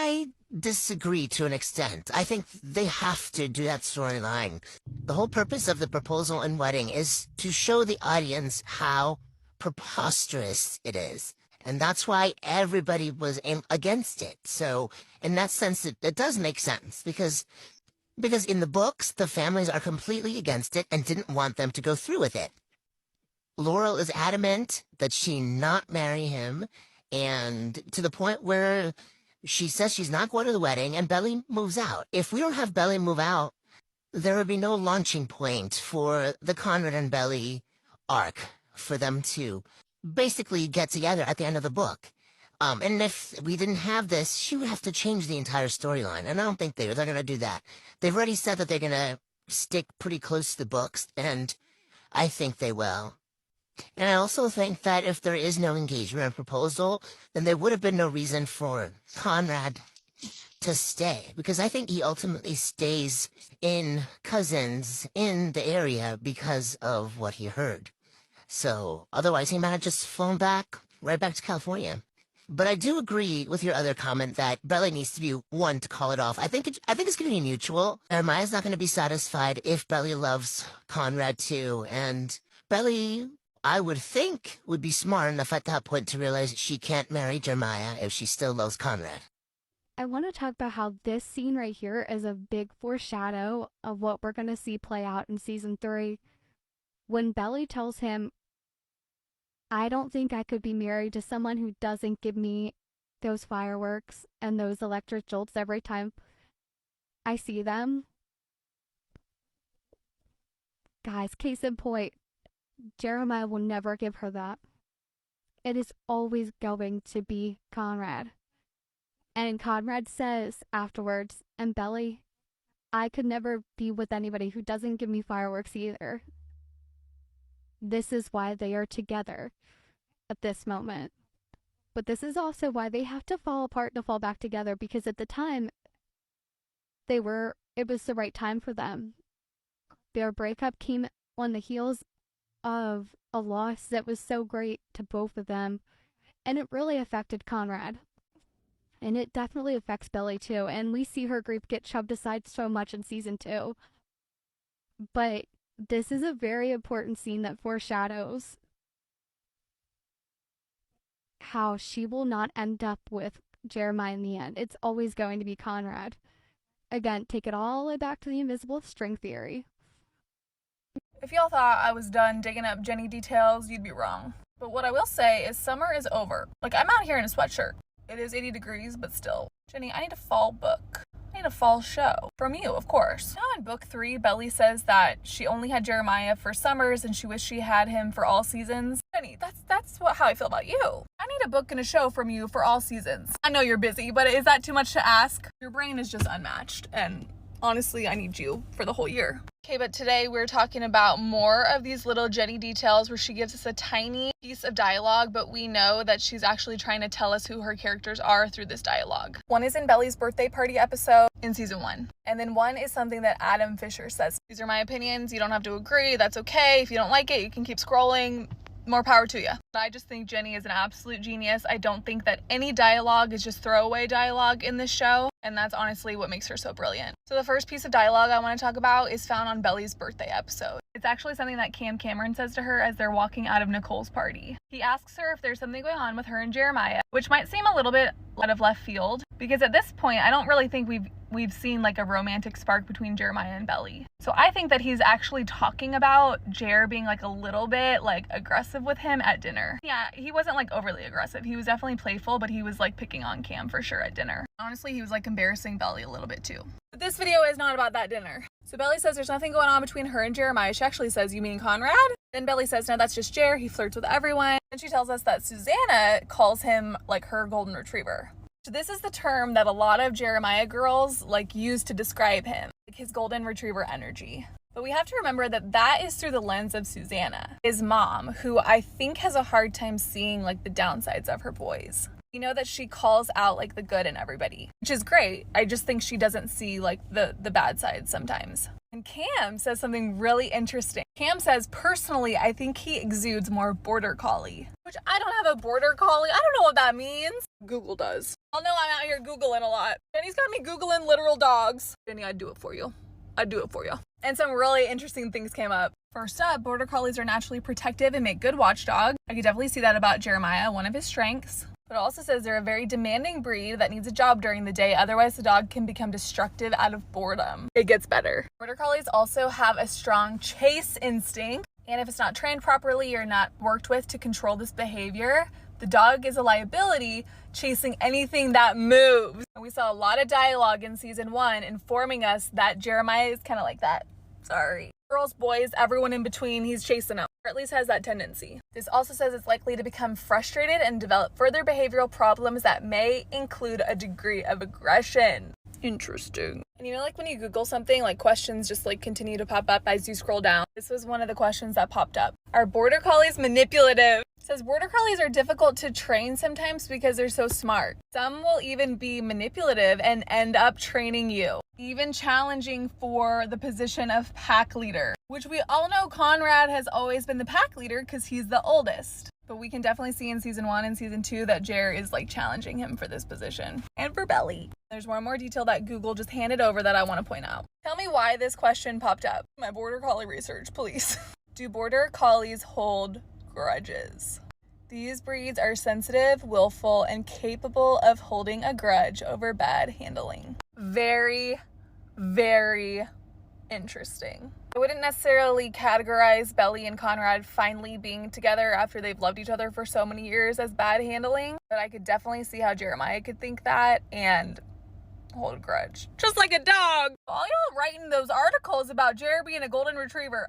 I disagree to an extent. I think they have to do that storyline. The whole purpose of the proposal and wedding is to show the audience how preposterous it is. And that's why everybody was against it. So in that sense, it does make sense because in the books, the families are completely against it and didn't want them to go through with it. Laurel is adamant that she not marry him, and to the point where she says she's not going to the wedding, and Belly moves out. If we don't have Belly move out, there would be no launching point for the Conrad and Belly arc for them to basically get together at the end of the book. And if we didn't have this, she would have to change the entire storyline, and I don't think they're going to do that. They've already said that they're going to stick pretty close to the books, and I think they will. And I also think that if there is no engagement or proposal, then there would have been no reason for Conrad to stay, because I think he ultimately stays in Cousins in the area because of what he heard. So otherwise he might have just flown right back to California. But I do agree with your other comment that Belly needs to be one to call it off. I think it's going to be mutual. Maya's not going to be satisfied if Belly loves Conrad too, and Belly, I would think, would be smart enough at that point to realize she can't marry Jeremiah if she still loves Conrad. I want to talk about how this scene right here is a big foreshadow of what we're going to see play out in season 3. When Belly tells him, I don't think I could be married to someone who doesn't give me those fireworks and those electric jolts every time I see them. Guys, case in point, Jeremiah will never give her that. It is always going to be Conrad. And Conrad says afterwards, and Belly, I could never be with anybody who doesn't give me fireworks either. This is why they are together at this moment. But this is also why they have to fall apart to fall back together, because at the time, it was the right time for them. Their breakup came on the heels of a loss that was so great to both of them, and it really affected Conrad. And it definitely affects Belly too, and we see her grief get shoved aside so much in season 2. But this is a very important scene that foreshadows how she will not end up with Jeremiah in the end. It's always going to be Conrad. Again, take it all the way back to the invisible string theory. If y'all thought I was done digging up Jenny details, you'd be wrong. But what I will say is summer is over. Like, I'm out here in a sweatshirt. It is 80 degrees, but still. Jenny, I need a fall book. I need a fall show. From you, of course. Now in book 3, Belly says that she only had Jeremiah for summers and she wished she had him for all seasons. Jenny, that's how I feel about you. I need a book and a show from you for all seasons. I know you're busy, but is that too much to ask? Your brain is just unmatched, and honestly, I need you for the whole year. Okay, but today we're talking about more of these little Jenny details where she gives us a tiny piece of dialogue, but we know that she's actually trying to tell us who her characters are through this dialogue. One is in Belly's birthday party episode in season 1. And then one is something that Adam Fisher says. These are my opinions. You don't have to agree. That's okay. If you don't like it, you can keep scrolling. More power to you. I just think Jenny is an absolute genius. I don't think that any dialogue is just throwaway dialogue in this show, and that's honestly what makes her so brilliant. So the first piece of dialogue I want to talk about is found on Belly's birthday episode. It's actually something that Cam Cameron says to her as they're walking out of Nicole's party. He asks her if there's something going on with her and Jeremiah, which might seem a little bit out of left field, because at this point I don't really think we've seen like a romantic spark between Jeremiah and Belly. So I think that he's actually talking about Jer being like a little bit like aggressive with him at dinner. Yeah, he wasn't like overly aggressive. He was definitely playful, but he was like picking on Cam for sure at dinner. Honestly, he was like embarrassing Belly a little bit too. But this video is not about that dinner. So Belly says there's nothing going on between her and Jeremiah. She actually says, you mean Conrad? Then Belly says, no, that's just Jer. He flirts with everyone. And she tells us that Susanna calls him like her golden retriever. So this is the term that a lot of Jeremiah girls like use to describe him, like his golden retriever energy. But we have to remember that that is through the lens of Susanna, his mom, who I think has a hard time seeing like the downsides of her boys. You know that she calls out like the good in everybody, which is great. I just think she doesn't see like the bad sides sometimes. And Cam says something really interesting. Cam says, personally, I think he exudes more border collie. Which I don't have a border collie. I don't know what that means. Google does. I'll know I'm out here Googling a lot. Jenny's got me Googling literal dogs. Jenny, I'd do it for you. I'd do it for you. And some really interesting things came up. First up, border collies are naturally protective and make good watchdogs. I could definitely see that about Jeremiah, one of his strengths. But it also says they're a very demanding breed that needs a job during the day, otherwise the dog can become destructive out of boredom. It gets better. Border collies also have a strong chase instinct, and if it's not trained properly or not worked with to control this behavior, the dog is a liability chasing anything that moves. And we saw a lot of dialogue in season 1 informing us that Jeremiah is kind of like that. Sorry. Girls, boys, everyone in between, he's chasing them, or at least has that tendency. This also says it's likely to become frustrated and develop further behavioral problems that may include a degree of aggression. Interesting. And you know, like when you Google something, like questions just like continue to pop up as you scroll down. This was one of the questions that popped up. Are border collies manipulative? It says border collies are difficult to train sometimes because they're so smart. Some will even be manipulative and end up training you, even challenging for the position of pack leader, which we all know Conrad has always been the pack leader because he's the oldest. But we can definitely see in season 1 and season 2 that Jer is like challenging him for this position. And for Belly. There's one more detail that Google just handed over that I want to point out. Tell me why this question popped up. My border collie research, please. Do border collies hold grudges? These breeds are sensitive, willful, and capable of holding a grudge over bad handling. Very, very interesting. I wouldn't necessarily categorize Belly and Conrad finally being together after they've loved each other for so many years as bad handling, but I could definitely see how Jeremiah could think that and hold a grudge. Just like a dog. All y'all writing those articles about Jer being a golden retriever,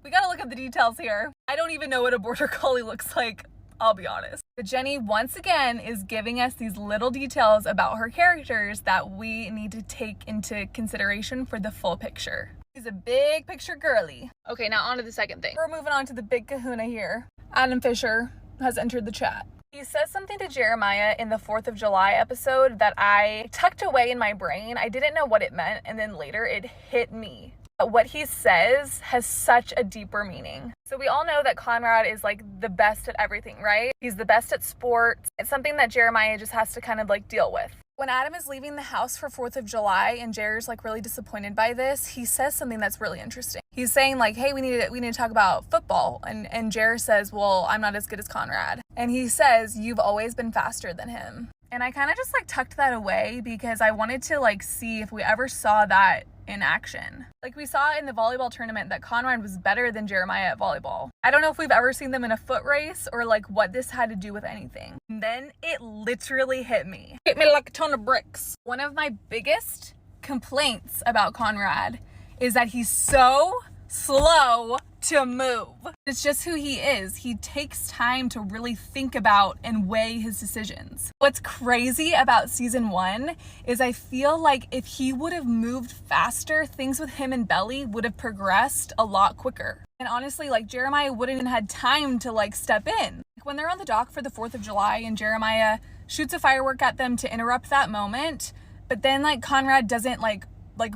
we gotta look at the details here. I don't even know what a border collie looks like, I'll be honest. But Jenny, once again, is giving us these little details about her characters that we need to take into consideration for the full picture. She's a big picture girly. Okay, now on to the second thing. We're moving on to the big kahuna here. Adam Fisher has entered the chat. He says something to Jeremiah in the 4th of July episode that I tucked away in my brain. I didn't know what it meant, and then later it hit me. What he says has such a deeper meaning. So we all know that Conrad is like the best at everything, right? He's the best at sports. It's something that Jeremiah just has to kind of like deal with. When Adam is leaving the house for 4th of July and Jer's like really disappointed by this, he says something that's really interesting. He's saying like, hey, we need to talk about football. And Jer says, well, I'm not as good as Conrad. And he says, you've always been faster than him. And I kind of just like tucked that away because I wanted to like see if we ever saw that in action. Like we saw in the volleyball tournament that Conrad was better than Jeremiah at volleyball. I don't know if we've ever seen them in a foot race or like what this had to do with anything. And then it literally hit me. Hit me like a ton of bricks. One of my biggest complaints about Conrad is that he's so slow to move. It's just who he is. He takes time to really think about and weigh his decisions. What's crazy about season 1 is I feel like if he would have moved faster, things with him and Belly would have progressed a lot quicker. And honestly, like Jeremiah wouldn't have had time to like step in. Like when they're on the dock for the 4th of July and Jeremiah shoots a firework at them to interrupt that moment, but then like Conrad doesn't like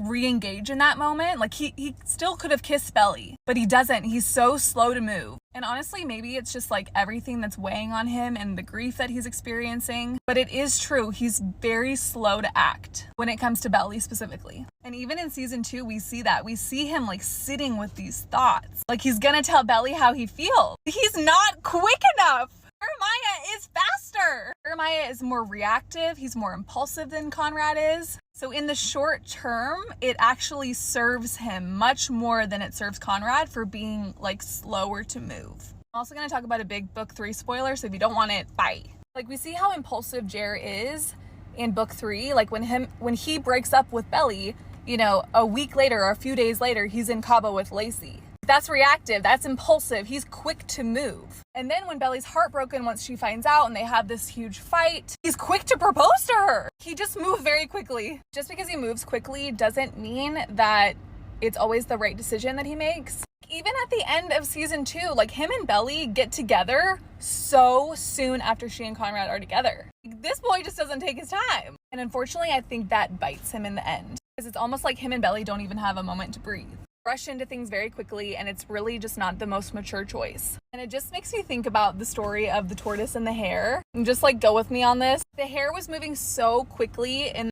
re-engage in that moment. Like he still could have kissed Belly, but he doesn't. He's so slow to move. And honestly, maybe it's just like everything that's weighing on him and the grief that he's experiencing. But it is true. He's very slow to act when it comes to Belly specifically. And even in season 2, we see that. We see him like sitting with these thoughts. Like he's gonna tell Belly how he feels. He's not quick enough. Jeremiah is faster. Jeremiah is more reactive. He's more impulsive than Conrad is. So in the short term, it actually serves him much more than it serves Conrad for being like slower to move. I'm also going to talk about a big book 3 spoiler, so if you don't want it, bye. Like we see how impulsive Jer is in book 3. Like when he breaks up with Belly, you know, a week later or a few days later, he's in Cabo with Lacey. That's reactive. That's impulsive. He's quick to move. And then when Belly's heartbroken once she finds out and they have this huge fight, he's quick to propose to her. He just moved very quickly. Just because he moves quickly doesn't mean that it's always the right decision that he makes. even at the end of season 2, like, him and Belly get together so soon after she and Conrad are together. This boy just doesn't take his time. And unfortunately, I think that bites him in the end. Because it's almost like him and Belly don't even have a moment to breathe. Rush into things very quickly, and it's really just not the most mature choice. And it just makes me think about the story of the tortoise and the hare. And just, like, go with me on this. The hare was moving so quickly in